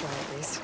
try at least.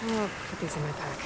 I'll put these in my pack.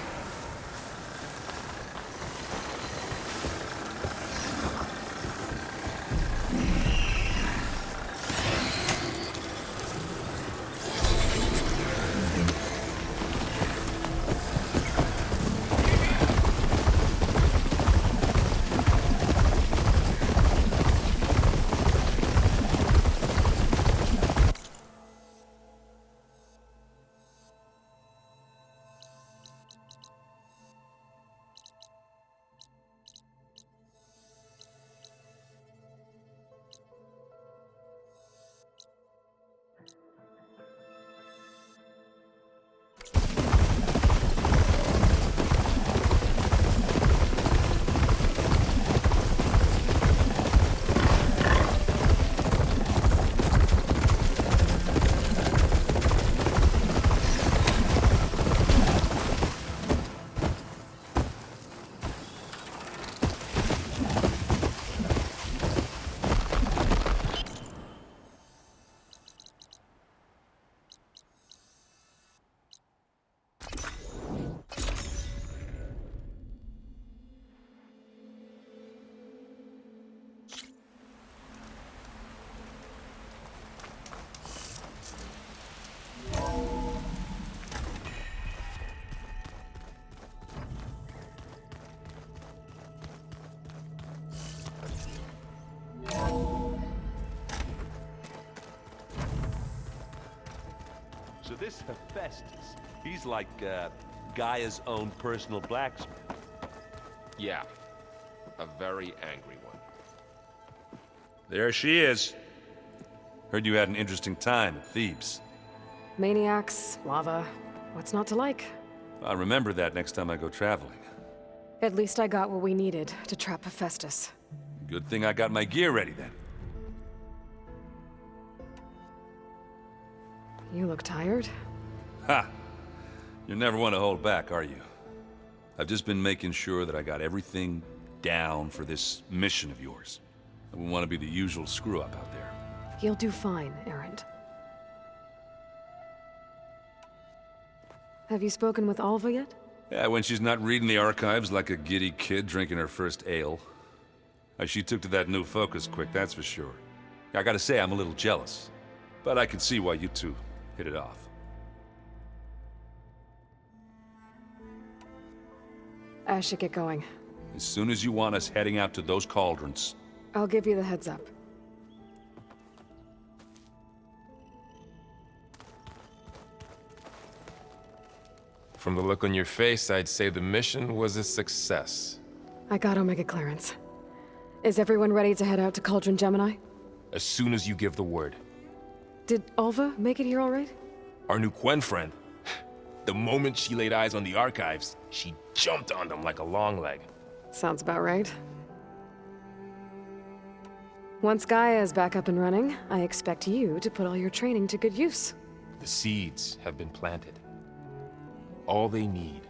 So this Hephaestus, he's like, Gaia's own personal blacksmith. Yeah, a very angry one. There she is. Heard you had an interesting time at Thebes. Maniacs, lava, what's not to like? I'll remember that next time I go traveling. At least I got what we needed to trap Hephaestus. Good thing I got my gear ready then. You look tired. Ha! You never want to hold back, are you? I've just been making sure that I got everything down for this mission of yours. I wouldn't want to be the usual screw-up out there. You'll do fine, Erend. Have you spoken with Alva yet? Yeah, when she's not reading the archives like a giddy kid drinking her first ale. She took to that new focus quick, that's for sure. I gotta say, I'm a little jealous. But I can see why you two hit it off. I should get going. As soon as you want us heading out to those cauldrons. I'll give you the heads up. From the look on your face, I'd say the mission was a success. I got Omega clearance. Is everyone ready to head out to Cauldron Gemini? As soon as you give the word. Did Alva make it here all right? Our new Quen friend. The moment she laid eyes on the archives, she jumped on them like a long leg. Sounds about right. Once Gaia is back up and running, I expect you to put all your training to good use. The seeds have been planted. All they need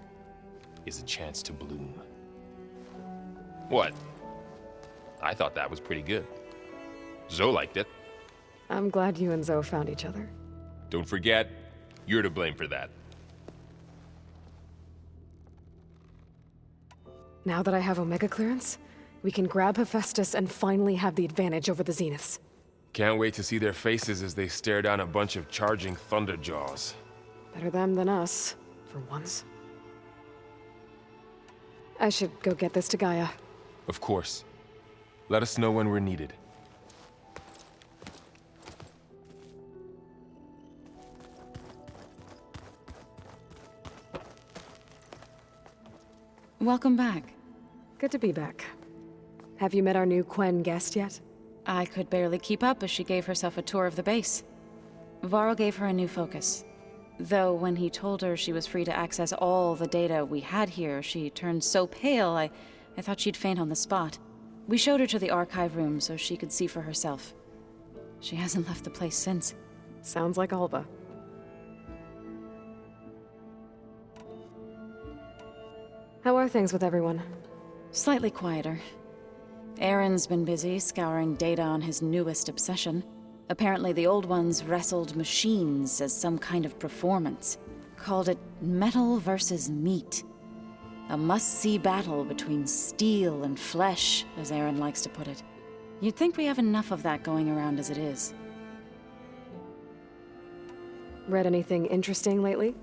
is a chance to bloom. What? I thought that was pretty good. Zoe liked it. I'm glad you and Zoe found each other. Don't forget, you're to blame for that. Now that I have Omega clearance, we can grab Hephaestus and finally have the advantage over the Zeniths. Can't wait to see their faces as they stare down a bunch of charging Thunderjaws. Better them than us, for once. I should go get this to Gaia. Of course. Let us know when we're needed. Welcome back. Good to be back. Have you met our new Quen guest yet? I could barely keep up as she gave herself a tour of the base. Varl gave her a new focus. Though when he told her she was free to access all the data we had here, she turned so pale I thought she'd faint on the spot. We showed her to the archive room so she could see for herself. She hasn't left the place since. Sounds like Alva. How are things with everyone? Slightly quieter. Aaron's been busy scouring data on his newest obsession. Apparently the old ones wrestled machines as some kind of performance. called it metal versus meat. A must-see battle between steel and flesh, as Aaron likes to put it. You'd think we have enough of that going around as it is. Read anything interesting lately?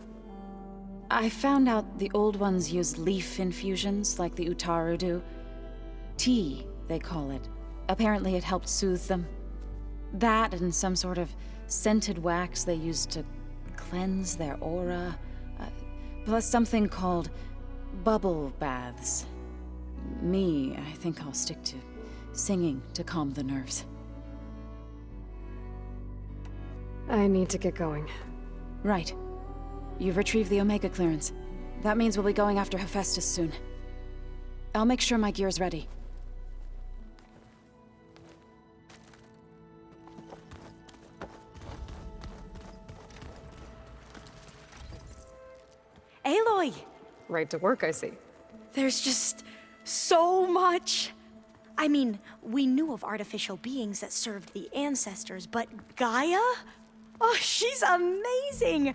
I found out the old ones use leaf infusions like the Utaru do. Tea, they call it. Apparently it helped soothe them. That and some sort of scented wax they used to cleanse their aura. Plus something called bubble baths. Me, I think I'll stick to singing to calm the nerves. I need to get going. Right. You've retrieved the Omega clearance. That means we'll be going after Hephaestus soon. I'll make sure my gear's ready. Aloy! Right to work, I see. There's just so much. I mean, we knew of artificial beings that served the ancestors, but Gaia? Oh, she's amazing!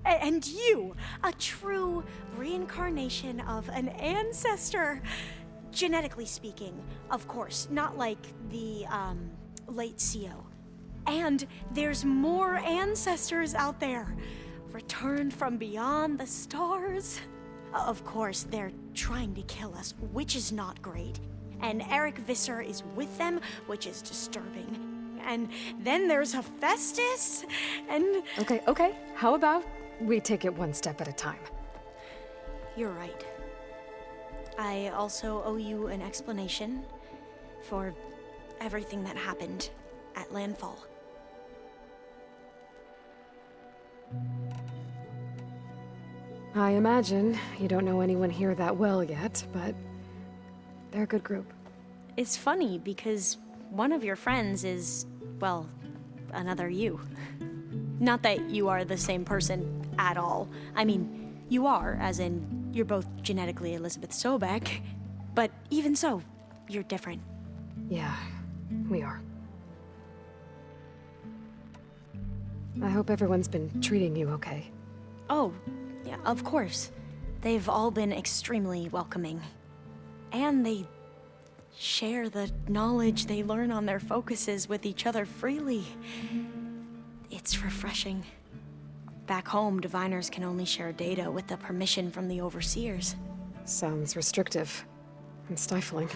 And you, a true reincarnation of an ancestor. Genetically speaking, of course, not like the, late CO. And there's more ancestors out there, returned from beyond the stars. Of course, they're trying to kill us, which is not great. And Eric Visser is with them, which is disturbing. And then there's Hephaestus, and... Okay. How about we take it one step at a time? You're right. I also owe you an explanation for everything that happened at Landfall. I imagine you don't know anyone here that well yet, but they're a good group. It's funny because one of your friends is, well, another you. Not that you are the same person at all. I mean, you are, as in, you're both genetically Elizabeth Sobek, but even so, you're different. Yeah, we are. I hope everyone's been treating you okay. Oh, yeah, of course. They've all been extremely welcoming. And they share the knowledge they learn on their focuses with each other freely. It's refreshing. Back home, diviners can only share data with the permission from the overseers. Sounds restrictive and stifling.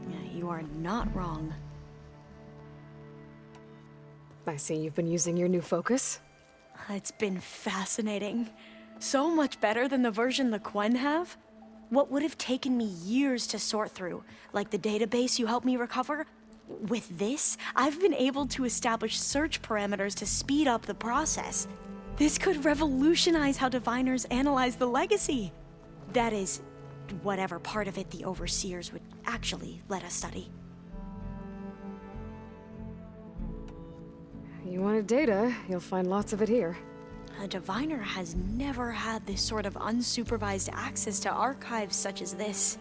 Yeah, you are not wrong. I see you've been using your new focus. It's been fascinating. So much better than the version the Quen have. What would have taken me years to sort through, like the database you helped me recover, with this, I've been able to establish search parameters to speed up the process. This could revolutionize how diviners analyze the legacy. That is, whatever part of it the overseers would actually let us study. You wanted data, you'll find lots of it here. A diviner has never had this sort of unsupervised access to archives such as this.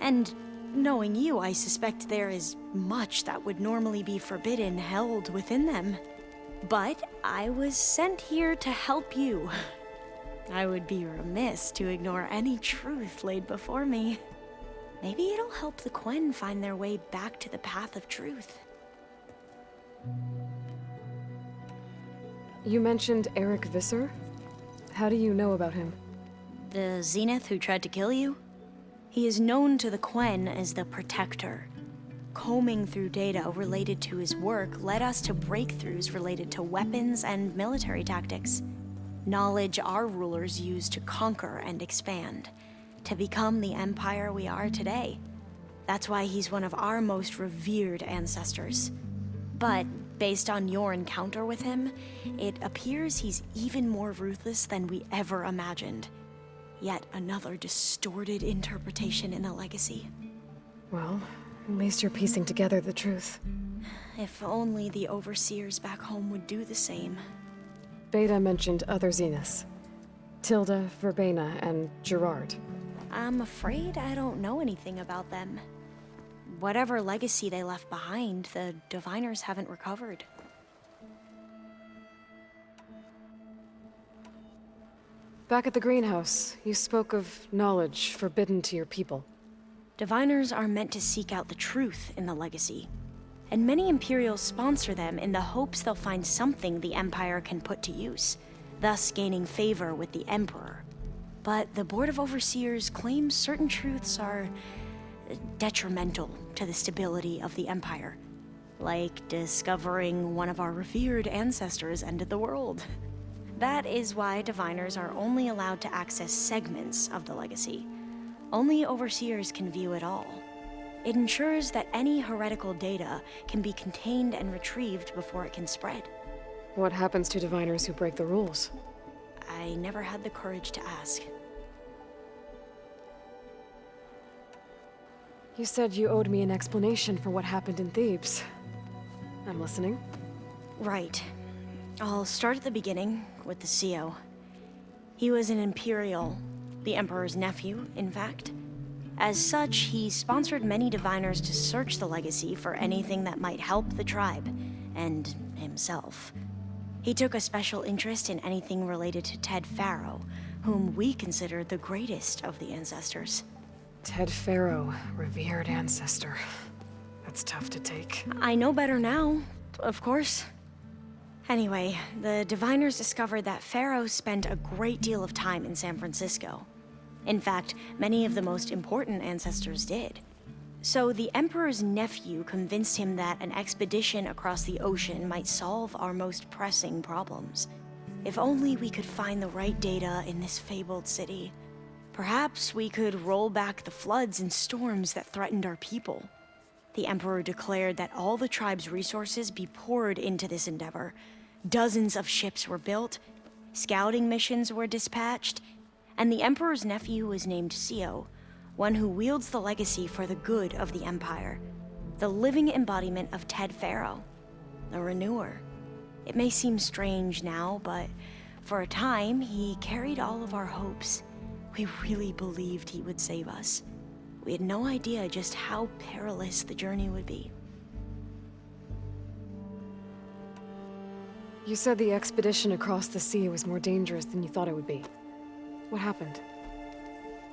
And knowing you, I suspect there is much that would normally be forbidden held within them. But I was sent here to help you. I would be remiss to ignore any truth laid before me. Maybe it'll help the Quen find their way back to the path of truth. You mentioned Eric Visser? How do you know about him? The Zenith who tried to kill you? He is known to the Quen as the Protector. Combing through data related to his work led us to breakthroughs related to weapons and military tactics. Knowledge our rulers used to conquer and expand, to become the empire we are today. That's why he's one of our most revered ancestors. But based on your encounter with him, it appears he's even more ruthless than we ever imagined. Yet another distorted interpretation in the legacy. Well, at least you're piecing together the truth. If only the overseers back home would do the same. Beta mentioned other Zeniths. Tilda, Verbena, and Gerard. I'm afraid I don't know anything about them. Whatever legacy they left behind, the diviners haven't recovered. Back at the greenhouse, you spoke of knowledge forbidden to your people. Diviners are meant to seek out the truth in the legacy, and many Imperials sponsor them in the hopes they'll find something the Empire can put to use, thus gaining favor with the Emperor. But the Board of Overseers claims certain truths are detrimental to the stability of the Empire, like discovering one of our revered ancestors ended the world. That is why Diviners are only allowed to access segments of the legacy. Only Overseers can view it all. It ensures that any heretical data can be contained and retrieved before it can spread. What happens to Diviners who break the rules? I never had the courage to ask. You said you owed me an explanation for what happened in Thebes. I'm listening. Right. I'll start at the beginning with the CEO. He was an Imperial, the Emperor's nephew, in fact. As such, he sponsored many Diviners to search the legacy for anything that might help the tribe, and himself. He took a special interest in anything related to Ted Faro, whom we considered the greatest of the ancestors. Ted Faro, revered ancestor. That's tough to take. I know better now, of course. Anyway, the Diviners discovered that Faro spent a great deal of time in San Francisco. In fact, many of the most important ancestors did. So the Emperor's nephew convinced him that an expedition across the ocean might solve our most pressing problems. If only we could find the right data in this fabled city. Perhaps we could roll back the floods and storms that threatened our people. The Emperor declared that all the tribe's resources be poured into this endeavor. Dozens of ships were built, scouting missions were dispatched, and the Emperor's nephew was named CEO, one who wields the legacy for the good of the Empire, the living embodiment of Ted Faro, the Renewer. It may seem strange now, but for a time, he carried all of our hopes. We really believed he would save us. We had no idea just how perilous the journey would be. You said the expedition across the sea was more dangerous than you thought it would be. What happened?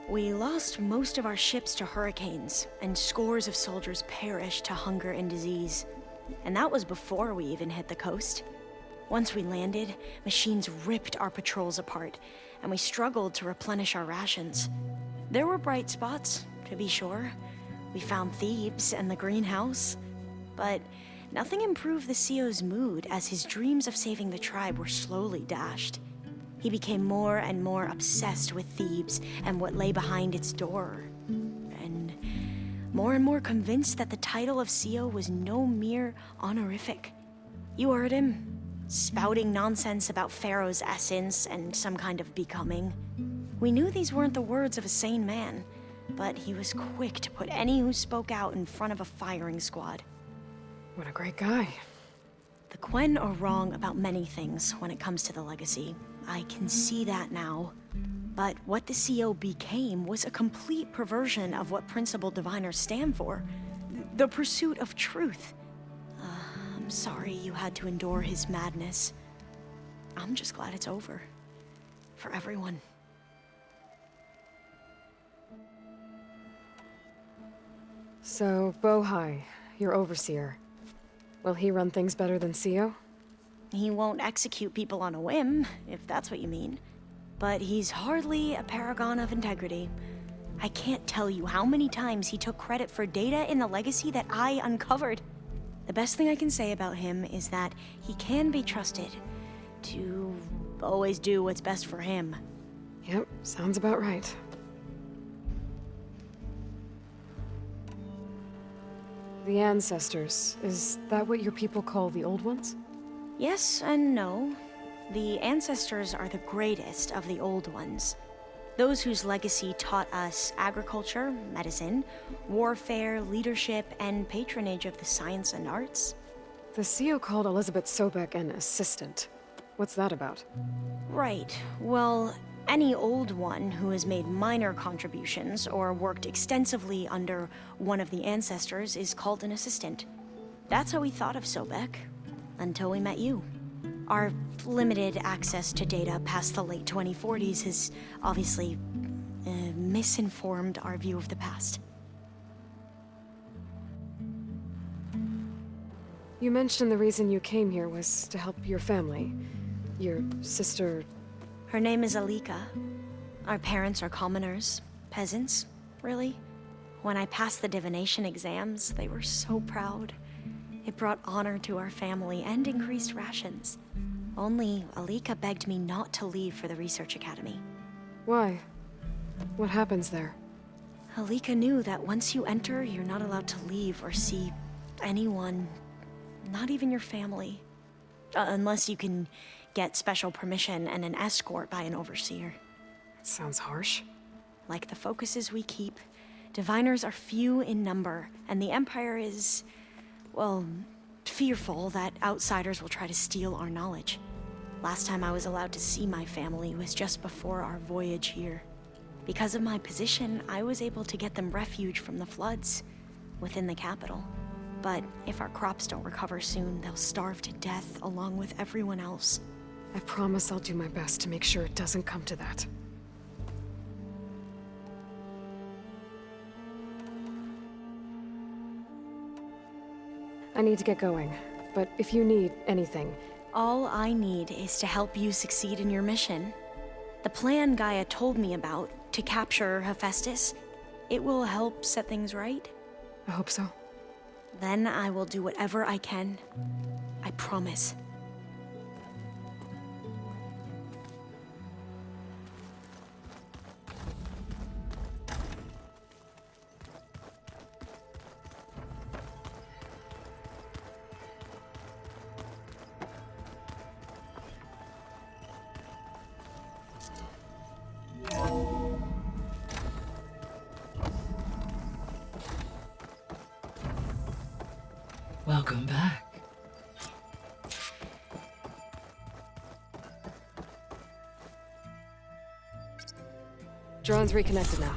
We lost most of our ships to hurricanes, and scores of soldiers perished to hunger and disease. And that was before we even hit the coast. Once we landed, machines ripped our patrols apart, and we struggled to replenish our rations. There were bright spots, to be sure. We found Thebes and the greenhouse. But nothing improved the CEO's mood as his dreams of saving the tribe were slowly dashed. He became more and more obsessed with Thebes and what lay behind its door. And more convinced that the title of CEO was no mere honorific. You heard him, spouting nonsense about Pharaoh's essence and some kind of becoming. We knew these weren't the words of a sane man, but he was quick to put any who spoke out in front of a firing squad. What a great guy. The Quen are wrong about many things when it comes to the legacy. I can see that now. But what the CEO became was a complete perversion of what Principal Diviners stand for. The pursuit of truth. I'm sorry you had to endure his madness. I'm just glad it's over. For everyone. So, Bohai, your overseer. Will he run things better than CEO? He won't execute people on a whim, if that's what you mean. But he's hardly a paragon of integrity. I can't tell you how many times he took credit for data in the legacy that I uncovered. The best thing I can say about him is that he can be trusted to always do what's best for him. Yep, sounds about right. The ancestors, is that what your people call the old ones? Yes and no. The ancestors are the greatest of the old ones. Those whose legacy taught us agriculture, medicine, warfare, leadership, and patronage of the science and arts. The CEO called Elizabeth Sobek an assistant. What's that about? Right. Well, any old one who has made minor contributions or worked extensively under one of the ancestors is called an assistant. That's how we thought of Sobek, until we met you. Our limited access to data past the late 2040s has obviously misinformed our view of the past. You mentioned the reason you came here was to help your family. Your sister... Her name is Alika. Our parents are commoners, peasants, really. When I passed the divination exams, they were so proud. It brought honor to our family and increased rations. Only Alika begged me not to leave for the research academy. Why? What happens there? Alika knew that once you enter, you're not allowed to leave or see anyone, not even your family. Unless you can get special permission and an escort by an overseer. That sounds harsh. Like the focuses we keep, diviners are few in number, and the Empire is, well, fearful that outsiders will try to steal our knowledge. Last time I was allowed to see my family was just before our voyage here. Because of my position, I was able to get them refuge from the floods within the capital. But if our crops don't recover soon, they'll starve to death along with everyone else. I promise I'll do my best to make sure it doesn't come to that. I need to get going, but if you need anything... All I need is to help you succeed in your mission. The plan Gaia told me about, to capture Hephaestus, it will help set things right. I hope so. Then I will do whatever I can. I promise. Welcome back. Drone's reconnected now.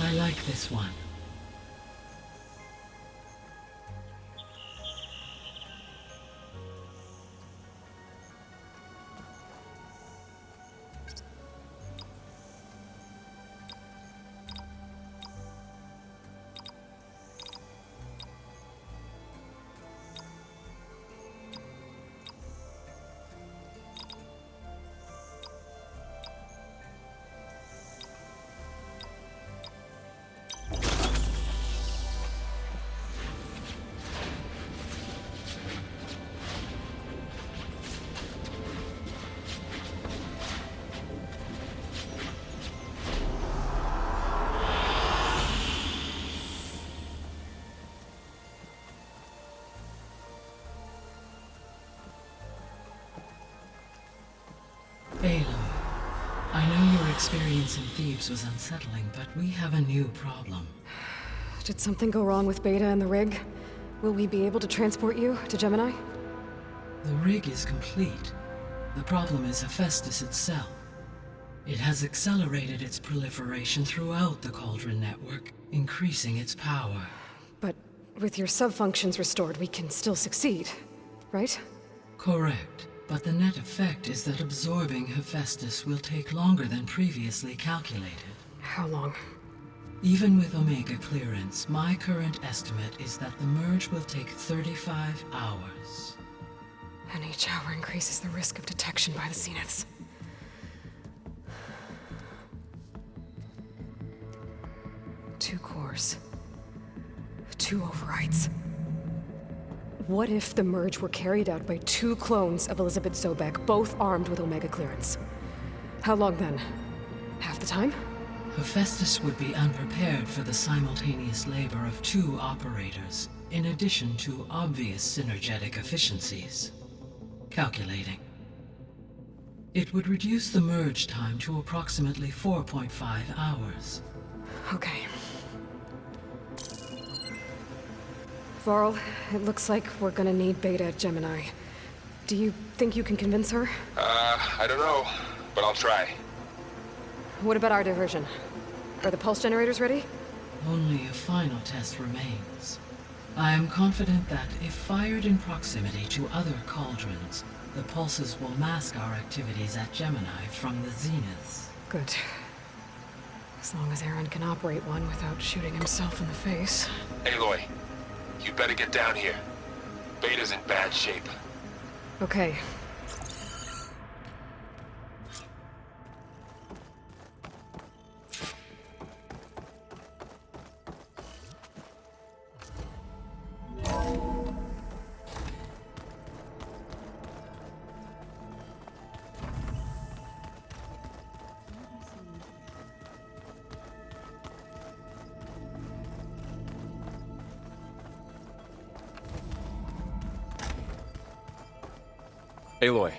I like this one. Balaam, I know your experience in Thebes was unsettling, but we have a new problem. Did something go wrong with Beta and the rig? Will we be able to transport you to Gemini? The rig is complete. The problem is Hephaestus itself. It has accelerated its proliferation throughout the Cauldron network, increasing its power. But with your sub-functions restored, we can still succeed, right? Correct. But the net effect is that absorbing Hephaestus will take longer than previously calculated. How long? Even with Omega clearance, my current estimate is that the merge will take 35 hours. And each hour increases the risk of detection by the Zeniths. Two cores. Two overrides. What if the merge were carried out by two clones of Elizabeth Sobek, both armed with Omega clearance? How long then? Half the time? Hephaestus would be unprepared for the simultaneous labor of two operators, in addition to obvious synergetic efficiencies. Calculating. It would reduce the merge time to approximately 4.5 hours. Okay. Varl, it looks like we're gonna need Beta at Gemini. Do you think you can convince her? I don't know, but I'll try. What about our diversion? Are the pulse generators ready? Only a final test remains. I am confident that if fired in proximity to other cauldrons, the pulses will mask our activities at Gemini from the zeniths. Good. As long as Aaron can operate one without shooting himself in the face. Aloy, you better get down here. Beta's in bad shape. Okay. Aloy,